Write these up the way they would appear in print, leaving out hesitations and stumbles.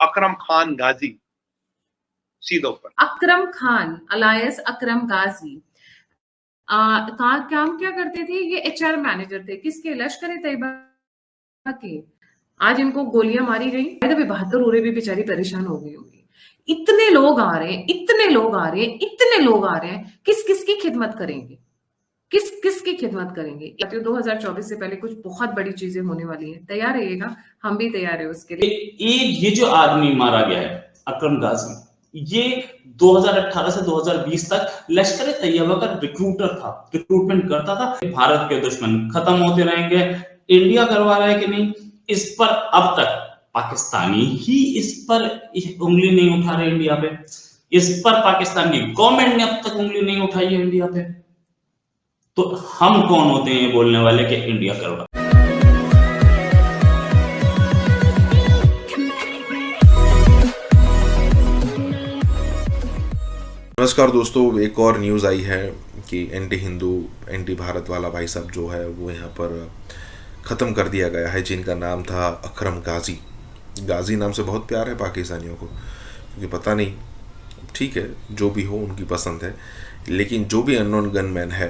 अकरम खान गाजी, सीधे ऊपर। अकरम खान अलायस अकरम गाजी काम क्या करते थे? ये एचआर मैनेजर थे। किसके? लश्कर तैयबा के। आज इनको गोलियां मारी गई, 72 उरे भी बेचारी परेशान हो गई होगी। इतने लोग आ रहे हैं, इतने लोग आ रहे हैं, इतने लोग आ रहे हैं, किस किस की खिदमत करेंगे? किस किस की खिदमत करेंगे? 2024 से पहले कुछ बहुत बड़ी चीजें होने वाली हैं। तैयार रहिएगा, हम भी तैयार है उसके लिए। ये जो आदमी मारा गया है अकरम गाजी, ये 2018 से 2020 तक लश्कर तैयबा का रिक्रूटर था, रिक्रूटमेंट करता था। भारत के दुश्मन खत्म होते रहेंगे, इंडिया करवा रहा है कि नहीं, इस पर अब तक पाकिस्तानी ही इस पर उंगली नहीं उठा रहे इंडिया पे। इस पर पाकिस्तान की गवर्नमेंट ने अब तक उंगली नहीं उठाई है इंडिया पे। तो हम कौन होते हैं बोलने वाले कि इंडिया कर रहा है? नमस्कार दोस्तों, एक और न्यूज़ आई है कि एंटी हिंदू एंटी भारत वाला भाई साहब जो है वो यहाँ पर ख़त्म कर दिया गया है, जिनका नाम था अकरम गाजी। गाजी नाम से बहुत प्यार है पाकिस्तानियों को, क्योंकि पता नहीं, ठीक है जो भी हो उनकी पसंद है, लेकिन जो भी अननोन गनमैन है,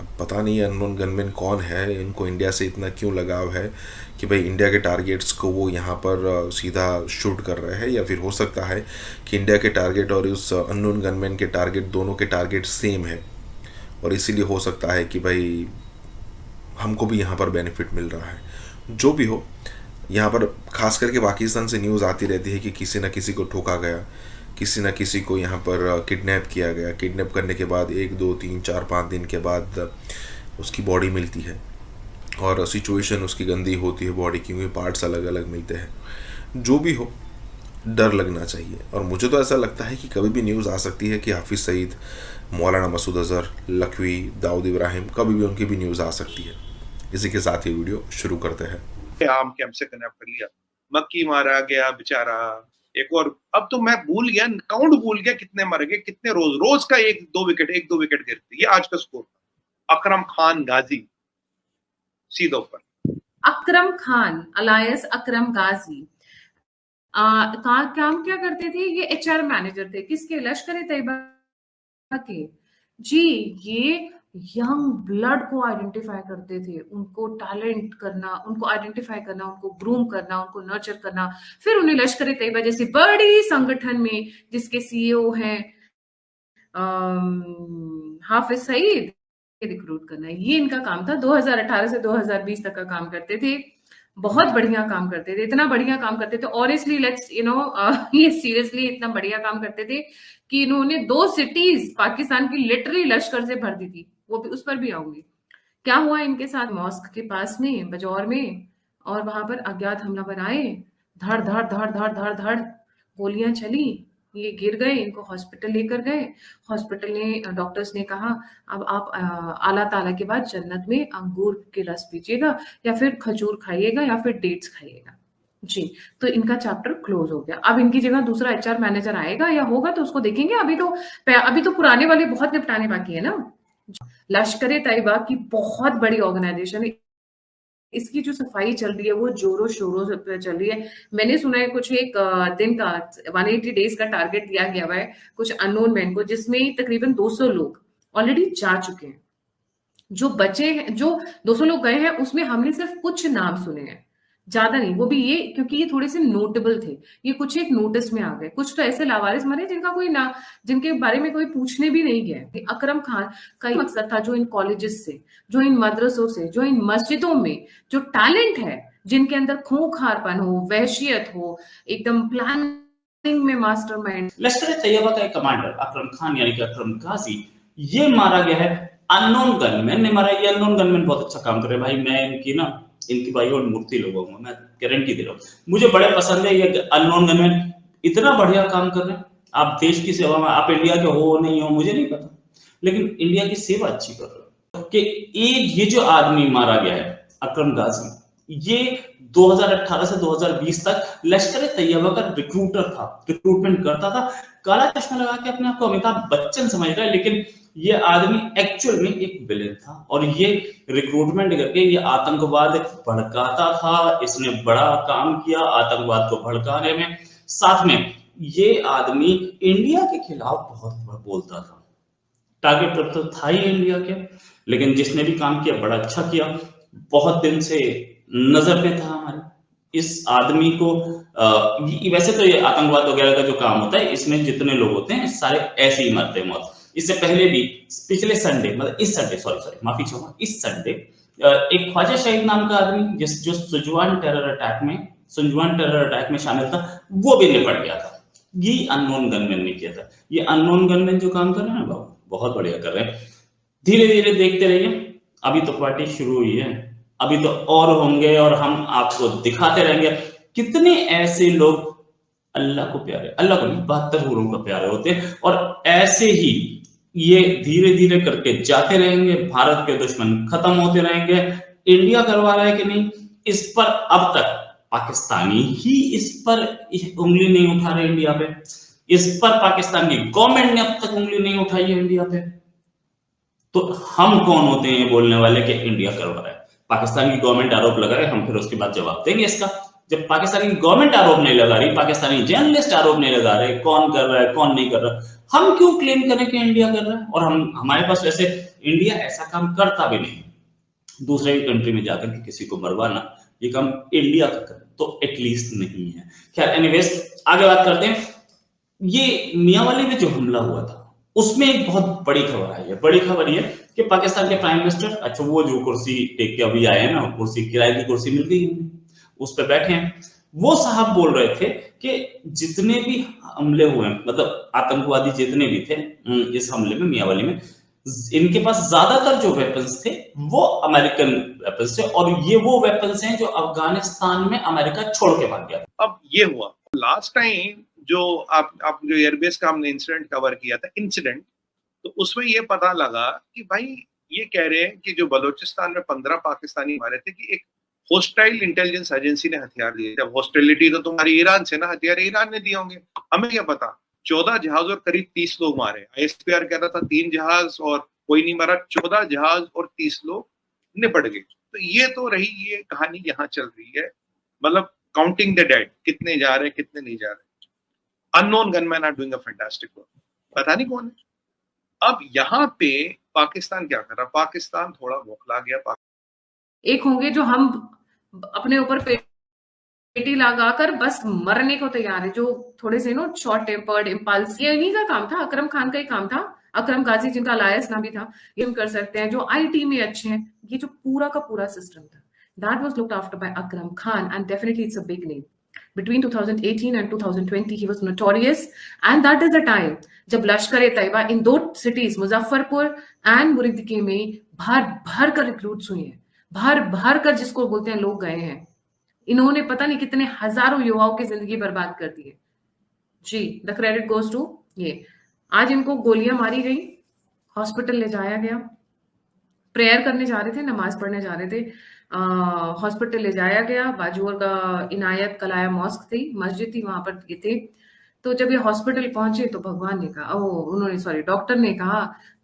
अब पता नहीं अननोन गनमैन कौन है, इनको इंडिया से इतना क्यों लगाव है कि भाई इंडिया के टारगेट्स को वो यहाँ पर सीधा शूट कर रहे हैं, या फिर हो सकता है कि इंडिया के टारगेट और उस अननोन गनमैन के टारगेट, दोनों के टारगेट सेम है, और इसीलिए हो सकता है कि भाई हमको भी यहाँ पर बेनिफिट मिल रहा है। जो भी हो, यहाँ पर खास करके पाकिस्तान से न्यूज़ आती रहती है कि किसी न किसी को ठोका गया, किसी न किसी को यहाँ पर किडनैप किया गया। किडनैप करने के बाद 1, 2, 3, 4, 5 दिन के बाद उसकी बॉडी मिलती है, और सिचुएशन उसकी गंदी होती है बॉडी, क्योंकि पार्ट्स अलग अलग मिलते हैं। जो भी हो, डर लगना चाहिए। और मुझे तो ऐसा लगता है कि कभी भी न्यूज़ आ सकती है कि हाफिज़ सईद, मौलाना मसूद अज़हर, लखवी, दाऊद इब्राहिम, कभी भी उनकी भी न्यूज़ आ सकती है। इसी के साथ ही वीडियो शुरू करते हैं। आम कैंप से कनेक्ट कर लिया, मक्की मारा गया बेचारा। एक और, अब तो मैं भूल गया, काउंट भूल गया कितने मर गए, कितने रोज का 1-2 विकेट गिरती। ये आज का स्कोर। अकरम खान गाजी, सीधे ऊपर। अकरम खान अलायस अकरम गाजी काम क्या करते थे? ये एचआर मैनेजर थे। किसके? लश्कर तैयबा के। जी, ये यंग ब्लड को आइडेंटिफाई करते थे, उनको टैलेंट करना, उनको आइडेंटिफाई करना, उनको ग्रूम करना, उनको नर्चर करना, फिर उन्हें लश्कर तैयबा जैसी बड़ी संगठन में, जिसके सीईओ हैं हाफिज सईद, रिक्रूट करना। ये इनका काम था। 2018 से 2020 तक का काम करते थे। बहुत बढ़िया काम करते थे, इतना बढ़िया काम करते थे। ऑनेस्टली लेट्स ये सीरियसली इतना बढ़िया काम करते थे कि इन्होंने 2 सिटीज पाकिस्तान की लिटरली लश्कर से भर दी थी। वो भी, उस पर भी आऊंगी। क्या हुआ इनके साथ? मॉस्क के पास में, बजौर में, और वहां पर अज्ञात हमलावर आए, धड़ धड़ धड़ धड़ धड़ धड़ गोलियां चली, ये गिर गए, इनको हॉस्पिटल लेकर गए। हॉस्पिटल ने, डॉक्टर्स ने कहा अब आप अल्लाह ताला के बाद जन्नत में अंगूर के रस पीजिएगा, या फिर खजूर खाइएगा, या फिर डेट्स खाइएगा। जी, तो इनका चैप्टर क्लोज हो गया। अब इनकी जगह दूसरा एचआर मैनेजर आएगा या होगा तो उसको देखेंगे। अभी तो पुराने वाले बहुत निपटाने बाकी है ना। लश्कर तैयबा की बहुत बड़ी ऑर्गेनाइजेशन है, इसकी जो सफाई चल रही है वो जोरों शोरों से चल रही है। मैंने सुना है कुछ एक दिन का 180 डेज का टारगेट दिया गया हुआ है कुछ अननोन मैन को, जिसमें तकरीबन 200 लोग ऑलरेडी जा चुके हैं। जो बचे हैं, जो 200 लोग गए हैं, उसमें हमने सिर्फ कुछ नाम सुने हैं, ज्यादा नहीं। वो भी ये क्योंकि ये थोड़े से नोटेबल थे, ये कुछ एक नोटिस में आ गए। कुछ तो ऐसे लावारिस मरे जिनके बारे में कोई पूछने भी नहीं गया। अकरम खान का मकसद था, जो इन कॉलेजेस से, जो इन मदरसों से, जो इन मस्जिदों में जो टैलेंट है, जिनके अंदर खूंखारपन हो, वहशियत हो, एकदम प्लानिंग में मास्टरमाइंड। लश्कर तैयबा का एक कमांडर अकरम खान यानी कि अकरम गाजी, ये मारा गया है अननोन गनमैन ने मारा। ये अननोन गनमैन बहुत अच्छा काम कर रहे हैं भाई। मैं इनकी भाई और मूर्ति लोगों को मैं गारंटी दे रहा हूँ, मुझे बड़े पसंद है ये अननोन गनमैन, इतना बढ़िया काम कर रहे हैं। आप देश की सेवा में, आप इंडिया के हो नहीं हो मुझे नहीं पता, लेकिन इंडिया की सेवा अच्छी कर रहे हो। कि ये जो आदमी मारा गया है अकरम गाजी, ये 2018 से 2020 तक लश्कर तैयबा का रिक्रूटर था, रिक्रूटमेंट करता था। काला चश्मा लगा के अपने आप को अमिताभ बच्चन समझ रहा है, लेकिन ये आदमी एक्चुअल में एक विलेन था। और ये रिक्रूटमेंट करके ये आतंकवाद भड़काता था। इसने बड़ा काम किया आतंकवाद को भड़काने में। साथ में ये आदमी इंडिया के खिलाफ बहुत बोलता था, टारगेट तो था ही इंडिया के, लेकिन जिसने भी काम किया बड़ा अच्छा किया, बहुत दिन से नजर में था हमारे इस आदमी को। वैसे तो ये आतंकवाद वगैरह का जो काम होता है, इसमें जितने लोग होते हैं सारे ऐसे ही मरते हैं मौत। इससे पहले भी पिछले संडे, मतलब इस संडे, सॉरी माफी चाहूंगा, इस संडे एक ख्वाजा शहीद नाम का आदमी जो सुजवान टेरर अटैक में शामिल था, वो भी निपट गया था। ये अननोन गनमैन ने किया था। ये अननोन गनमैन जो काम कर रहे हैं ना बाबू, बहुत बढ़िया कर रहे हैं। धीरे धीरे देखते रहिए, अभी तो पार्टी शुरू हुई है, अभी तो और होंगे और हम आपको दिखाते रहेंगे कितने ऐसे लोग अल्लाह को प्यारे, अल्लाह को नहीं 72 हुरों को प्यारे होते हैं। और ऐसे ही ये धीरे धीरे करके जाते रहेंगे, भारत के दुश्मन खत्म होते रहेंगे। इंडिया करवा रहा है कि नहीं, इस पर अब तक पाकिस्तानी ही इस पर उंगली नहीं उठा रहे इंडिया पे। इस पर पाकिस्तान की गवर्नमेंट ने अब तक उंगली नहीं उठाई है इंडिया पे। तो हम कौन होते हैं बोलने वाले कि इंडिया करवा रहा है? पाकिस्तान की गवर्नमेंट आरोप लगा रहे, हम फिर उसके बाद जवाब देंगे इसका। जब पाकिस्तान की गवर्नमेंट आरोप नहीं लगा रही, पाकिस्तानी जर्नलिस्ट आरोप नहीं लगा रहे, कौन कर रहा है कौन नहीं कर रहा, हम क्यों क्लेम करें कि इंडिया कर रहा है? और हमारे पास वैसे इंडिया ऐसा काम करता भी नहीं, दूसरे कंट्री में जाकर के किसी को मरवाना, ये काम इंडिया का कर तो एटलीस्ट नहीं है। खैर एनीवेज आगे बात करते हैं। ये मियांवाली में जो हमला हुआ था उसमें एक बहुत बड़ी खबर आई है। बड़ी खबर ये कि पाकिस्तान के प्राइम मिनिस्टर, अच्छा वो जो कुर्सी टेक के अभी आए हैं ना, कुर्सी किराए की कुर्सी मिल गई, उस पर बैठे हैं, वो साहब बोल रहे थे कि जितने भी हमले हुए, मतलब आतंकवादी जितने भी थे इस हमले में मियांवाली में, इनके पास ज्यादातर जो वेपन्स थे वो अमेरिकन वेपन्स थे, और ये वो वेपन्स हैं जो अफगानिस्तान में अमेरिका छोड़ के भाग गया। अब ये हुआ लास्ट टाइम जो आप जो एयरबेस का हमने इंसिडेंट कवर किया था, तो उसमें ये पता लगा कि भाई ये कह रहे हैं कि जो बलूचिस्तान में 15 पाकिस्तानी मारे थे कि एक होस्टाइल इंटेलिजेंस एजेंसी ने हथियार दिए थे। हॉस्टिलिटी तो तुम्हारी ईरान से ना, हथियार ईरान ने दिए होंगे, हमें क्या पता। 14 जहाज और करीब 30 लोग मारे। ISPR कह रहा था 3 जहाज और कोई नहीं मारा, 14 जहाज और 30 लोग निपट गए। तो ये तो रही ये कहानी यहाँ चल रही है, मतलब काउंटिंग द डेड, कितने जा रहे हैं कितने नहीं जा रहे। Unknown gunman are doing a fantastic work, पता नहीं कौन है। अब यहाँ पे पाकिस्तान क्या कर रहा? पाकिस्तान थोड़ा बौखला गया। एक होंगे जो हम अपने ऊपर पेटी लगाकर बस मरने को तैयार है, जो थोड़े से शॉर्ट टेम्पर्ड, इम्पल्स, ये इन्हीं का काम था, अकरम खान का ही काम था, अकरम गाजी जिनका अलायस ना भी था, ये हम कर सकते हैं। जो IT में अच्छे हैं, ये जो पूरा का पूरा सिस्टम था, that was looked after by Akram Khan, and definitely it's a big name. Between 2018 and 2020 he was notorious, and that is the time जब लश्कर-ए-तैयबा इन 2 cities मुजफ्फरपुर एंड मुरीदकी में भर कर रिक्रूट्स हुए हैं, भर कर जिसको बोलते हैं लोग गए हैं। इन्होंने पता नहीं कितने हजारों युवाओं की जिंदगी बर्बाद कर दी है जी। द क्रेडिट गोज टू ये। आज इनको गोलियां मारी गई, हॉस्पिटल ले जाया गया, प्रेयर करने जा रहे थे, नमाज पढ़ने जा रहे थे, हॉस्पिटल ले जाया गया। बाजूर का इनायत कलाया मॉस्क थी, मस्जिद थी, वहां पर ये थे। तो जब ये हॉस्पिटल पहुंचे तो भगवान ने कहा, डॉक्टर ने कहा,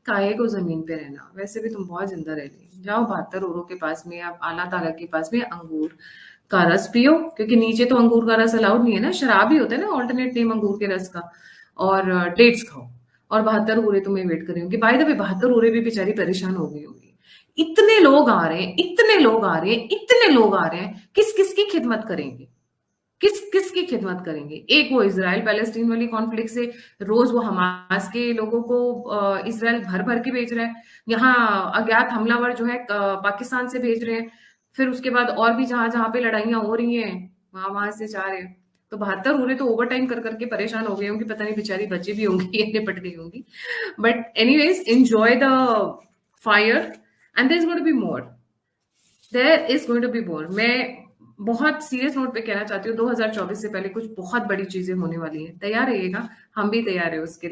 काहे को जमीन पे रहना, वैसे भी तुम बहुत जिंदा रह गई, जाओ 72 औरों के पास में, आप आला ताला के पास में अंगूर का रस पियो, क्योंकि नीचे तो अंगूर का रस अलाउड नहीं है ना, शराब ही होता है ना ऑल्टरनेट नेम अंगूर के रस का, और डेट्स खाओ, और 72 औरें तुम्हें वेट कर रही होंगी। बाय द वे 72 औरें भी बेचारी परेशान हो गई होंगी। इतने लोग आ रहे हैं, किस किस की खिदमत करेंगे, किस की खिदमत करेंगे? एक वो इजराइल पैलेस्टीन वाली कॉन्फ्लिक्ट से रोज वो हमास के लोगों को इजराइल भर के भेज रहा है, यहाँ अज्ञात हमलावर जो है पाकिस्तान से भेज रहे हैं, फिर उसके बाद और भी जहां पे लड़ाइयां हो रही हैं वहां से जा रहे हैं। तो 72 औरें तो ओवर टाइम कर करके परेशान हो गई होंगी, पता नहीं बेचारी बच्चे भी होंगी, निपट गई होंगी। But anyways, enjoy the fire and there is going to be more. मैं बहुत सीरियस नोट पे कहना चाहती हूँ, 2024 से पहले कुछ बहुत बड़ी चीजें होने वाली हैं, तैयार रहिएगा, हम भी तैयार है उसके लिए।